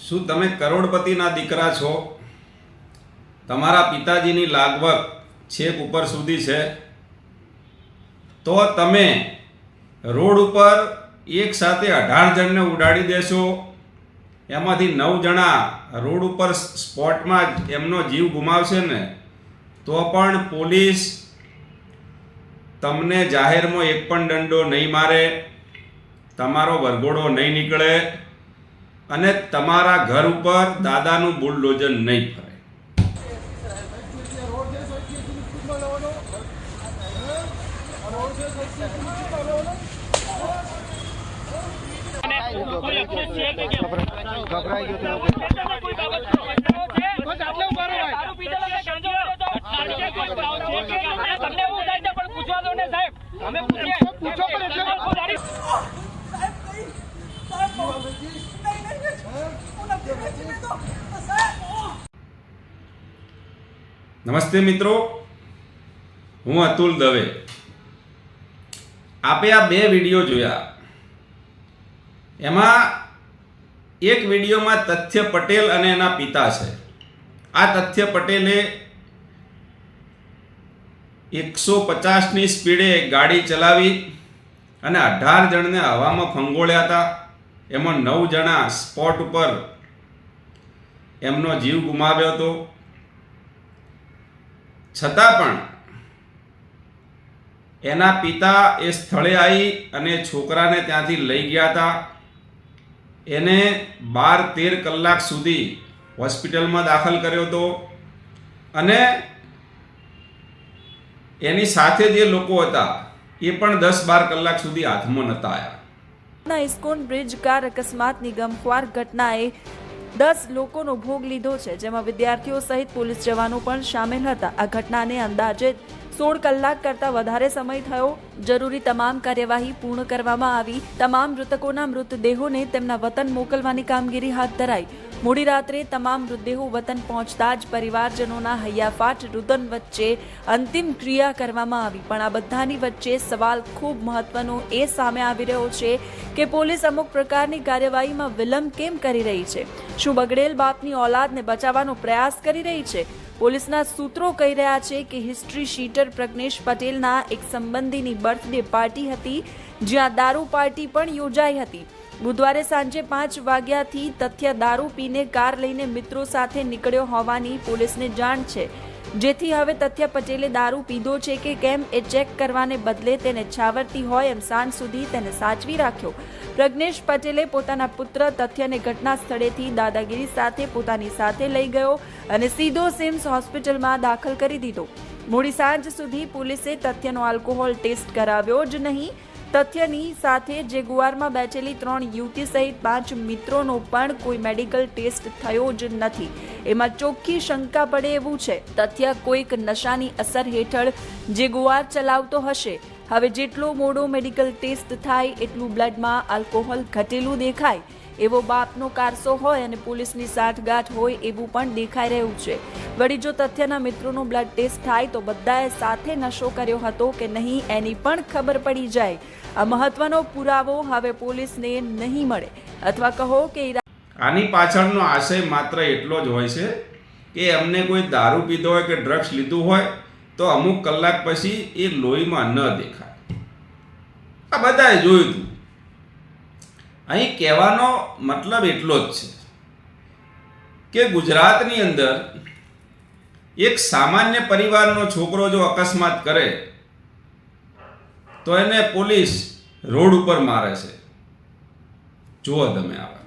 શું તમે કરોડપતિના દીકરા છો? તમારા પિતાજીની લાગવગ છેક ઉપર સુધી છે, તો તમે રોડ ઉપર એક સાથે 18 જણને ઉડાડી દેશો, એમાંથી 9 જણા રોડ ઉપર સ્પોટમાં જ એમનો જીવ ગુમાવશે ને, તો પણ પોલીસ તમને જાહેરમાં એક પણ દંડો નહીં મારે, તમારો વરઘોડો નહીં નીકળે અને તમારા ઘર ઉપર દાદાનું બુલડોઝર નહીં ફરે. નમસ્તે મિત્રો, હું અતુલ દવે. આપે આ 2 વિડીયો જોયા. એમાં એક વિડીયોમાં તથ્ય પટેલ અને એના પિતા છે. આ તથ્ય પટેલે 150ની સ્પીડે ગાડી ચલાવી અને 18 જણને હવામાં ફંગોળ્યા હતા. એમાં 9 જણા સ્પોટ ઉપર એમનો જીવ ગુમાવ્યો હતો. છતાં પણ એના પિતા એ સ્થળે આવી અને છોકરાને ત્યાંથી લઈ ગયા હતા. એને 12-13 કલાક સુધી હોસ્પિટલમાં દાખલ કર્યો હતો અને એની સાથે જે લોકો હતા એ પણ 10-12 કલાક સુધી હાથમાં નહોતા આવ્યા. ઇસ્કોન બ્રિજ કાર અકસ્માતની ગમખ્વાર ઘટનાએ 10 લોકોનો ભોગ લીધો છે, જેમાં વિદ્યાર્થીઓ સહિત પોલીસ જવાનો પણ સામેલ હતા. આ ઘટનાને અંદાજે 16 કલાક કરતાં વધારે સમય થયો. જરૂરી તમામ કાર્યવાહી પૂર્ણ કરવામાં આવી. તમામ મૃતકોના મૃતદેહોને તેમના વતન મોકલવાની કામગીરી હાથ ધરાઈ. મોડી રાત્રે તમામ મૃતદેહો વતન પહોંચતા જ પરિવારજનોના હૈયાફાટ રુદન વચ્ચે અંતિમ ક્રિયા કરવામાં આવી. પણ આ બધાની વચ્ચે સવાલ ખૂબ મહત્વનો એ સામે આવી રહ્યો છે કે પોલીસ અમુક પ્રકારની કાર્યવાહીમાં વિલંબ કેમ કરી રહી છે? શું બગડેલ બાપની ઓલાદને બચાવવાનો પ્રયાસ કરી રહી છે? પોલીસના સૂત્રો કહી રહ્યા છે કે હિસ્ટ્રી શીટર પ્રજ્ઞેશ પટેલના એક સંબંધીની બર્થડે પાર્ટી હતી, જ્યાં દારૂ પાર્ટી પણ યોજાઈ હતી. બુધવારે સાંજે 5 વાગ્યાથી તથ્ય દારૂ પીને કાર લઈને મિત્રો સાથે નીકળ્યો હોવાની પોલીસને જાણ છે. જેથી હવે તથ્ય પટેલે દારૂ પીધો છે કે કેમ એ ચેક કરવાને બદલે તેને છાવરતી હોય એમ સાંજ સુધી તેને સાચવી રાખ્યો. પ્રજ્ઞેશ પટેલે પોતાના પુત્ર તથ્યને ઘટના સ્થળેથી દાદાગીરી સાથે પોતાની સાથે લઈ ગયો અને સીધો સિમ્સ હોસ્પિટલમાં દાખલ કરી દીધો. મોડી સાંજ સુધી પોલીસે તથ્યનો આલ્કોહોલ ટેસ્ટ કરાવ્યો જ નહીં, તથ્યની સાથે જેગુઆરમાં બેઠેલી 3 યુવતી સહિત 5 મિત્રોનો પણ કોઈ મેડિકલ ટેસ્ટ થયો જ નથી. એમાં ચોખ્ખી શંકા પડે એવું છે, તથ્ય કોઈક નશાની અસર હેઠળ જેગુઆર ચલાવતો હશે. હવે જેટલો મોડો મેડિકલ ટેસ્ટ થાય એટલું બ્લડમાં આલ્કોહોલ ઘટેલું દેખાય એવો બાપનો કારસો હોય અને પોલીસની સાઠગાંઠ હોય એવું પણ દેખાઈ રહ્યું છે. વળી જો તથ્યના મિત્રોનો બ્લડ ટેસ્ટ થાય તો બધાએ સાથે નશો કર્યો હતો કે નહીં એની પણ ખબર પડી જાય. આ મહત્વનો પુરાવો હવે પોલીસને નહીં મળે, અથવા કહો કે આની પાછળનો આશય માત્ર એટલો જ હોય છે કે એમને કોઈ દારૂ પીધો હોય કે ડ્રગ્સ લીધું હોય તો અમુક કલાક પછી એ લોહીમાં ન દેખાય. આ બધાએ જોયું હતું. અહીં કહેવાનો મતલબ એટલો જ છે કે ગુજરાતની અંદર એક સામાન્ય પરિવારનો છોકરો જો અકસ્માત કરે તો એને પોલીસ રોડ ઉપર મારે છે. જુઓ તમે આવા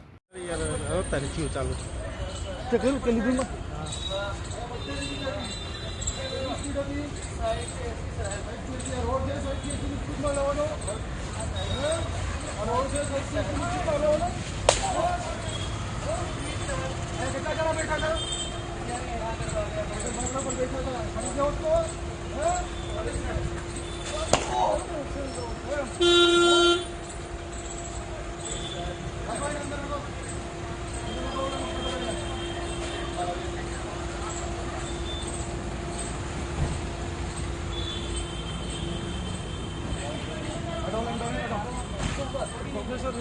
Profesor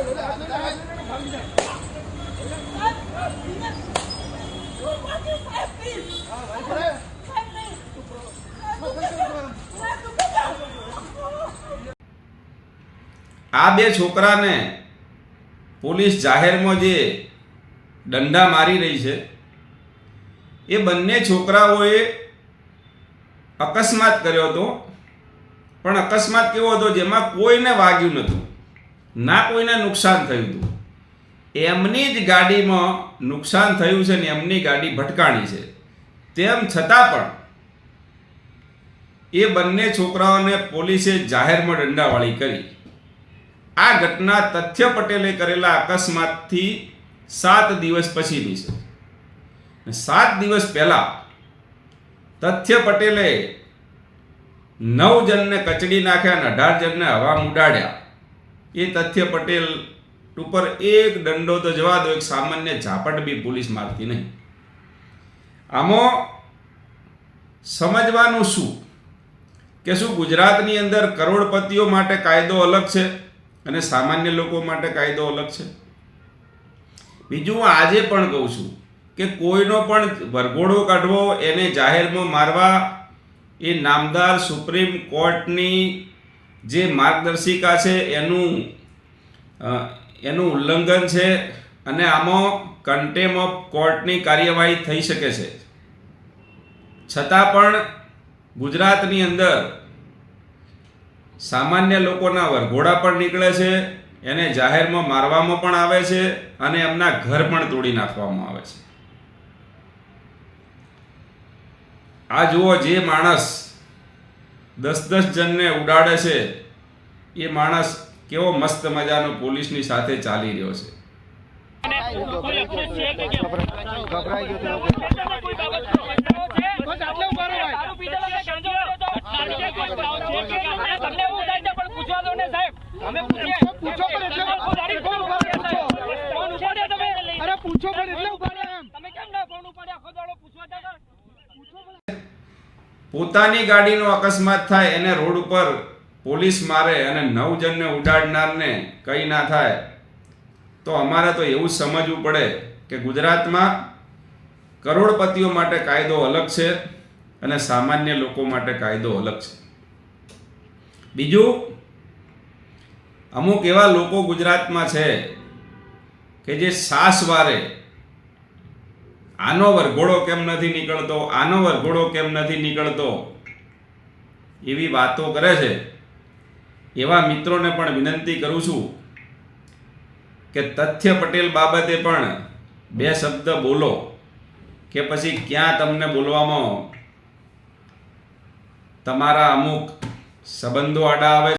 આ બે છોકરાને પોલીસ જાહેરમાં જે દંડા મારી રહી છે એ બંને છોકરાઓએ અકસ્માત કર્યો હતો, પણ અકસ્માત કેવો હતો જેમાં કોઈને વાગ્યું નહોતું, ના કોઈને નુકસાન થયું હતું. એમની જ ગાડીમાં નુકસાન થયું છે ને એમની ગાડી ભટકાણી છે. તેમ છતાં પણ એ બંને છોકરાઓને પોલીસે જાહેરમાં દંડાવાળી કરી. આ ઘટના તથ્ય પટેલે કરેલા અકસ્માતથી 7 દિવસ પછીની છે. 7 દિવસ પહેલા તથ્ય પટેલે 9 જણને કચડી નાખ્યા અને 18 જણને હવામાં ઉડાડ્યા. એ તથ્ય પટેલ ઉપર એક દંડો તો જવા દો, એક સામાન્ય ઝાપટ બી પોલીસ મારતી નહીં. આમાં સમજવાનું શું કે શું ગુજરાતની અંદર કરોડપતિઓ માટે કાયદો અલગ છે અને સામાન્ય લોકો માટે કાયદો અલગ છે? બીજું હું આજે પણ કહું છું કે કોઈનો પણ વરઘોડો કાઢવો, એને જાહેરમાં મારવા એ નામદાર સુપ્રીમ કોર્ટની જે માર્ગદર્શિકા છે એનું ઉલ્લંઘન છે અને આમાં કન્ટેમ્પ ઓફ કોર્ટની કાર્યવાહી થઈ શકે છે. છતાં પણ ગુજરાતની અંદર સામાન્ય લોકોના વરઘોડા પણ નીકળે છે, એને જાહેરમાં મારવામાં પણ આવે છે અને એમના ઘર પણ તોડી નાખવામાં આવે છે. આ જુઓ, જે માણસ 10-10 જણને ઉડાડે છે એ માણસ કેવો મસ્ત મજાનો પોલીસની સાથે ચાલી રહ્યો છે. પોતાની ગાડીનો અકસ્માત થાય એને રોડ ઉપર પોલીસ મારે અને 9 જણને ઉડાડનારને કંઈ ના થાય, તો અમારે તો એવું સમજવું પડે કે ગુજરાતમાં કરોડપતિઓ માટે કાયદો અલગ છે અને સામાન્ય લોકો માટે કાયદો અલગ છે. બીજું, અમુક એવા લોકો ગુજરાતમાં છે કે જે સાસવારે આનો વરઘોડો કેમ નથી નીકળતો, આનો વરઘોડો કેમ નથી નીકળતો એવી વાતો કરે છે. એવા મિત્રોને પણ વિનંતી કરું છું કે તથ્ય પટેલ બાબતે પણ 2 શબ્દ બોલો, કે પછી ક્યાં તમને બોલવામાં તમારા અમુક સંબંધો આડા આવે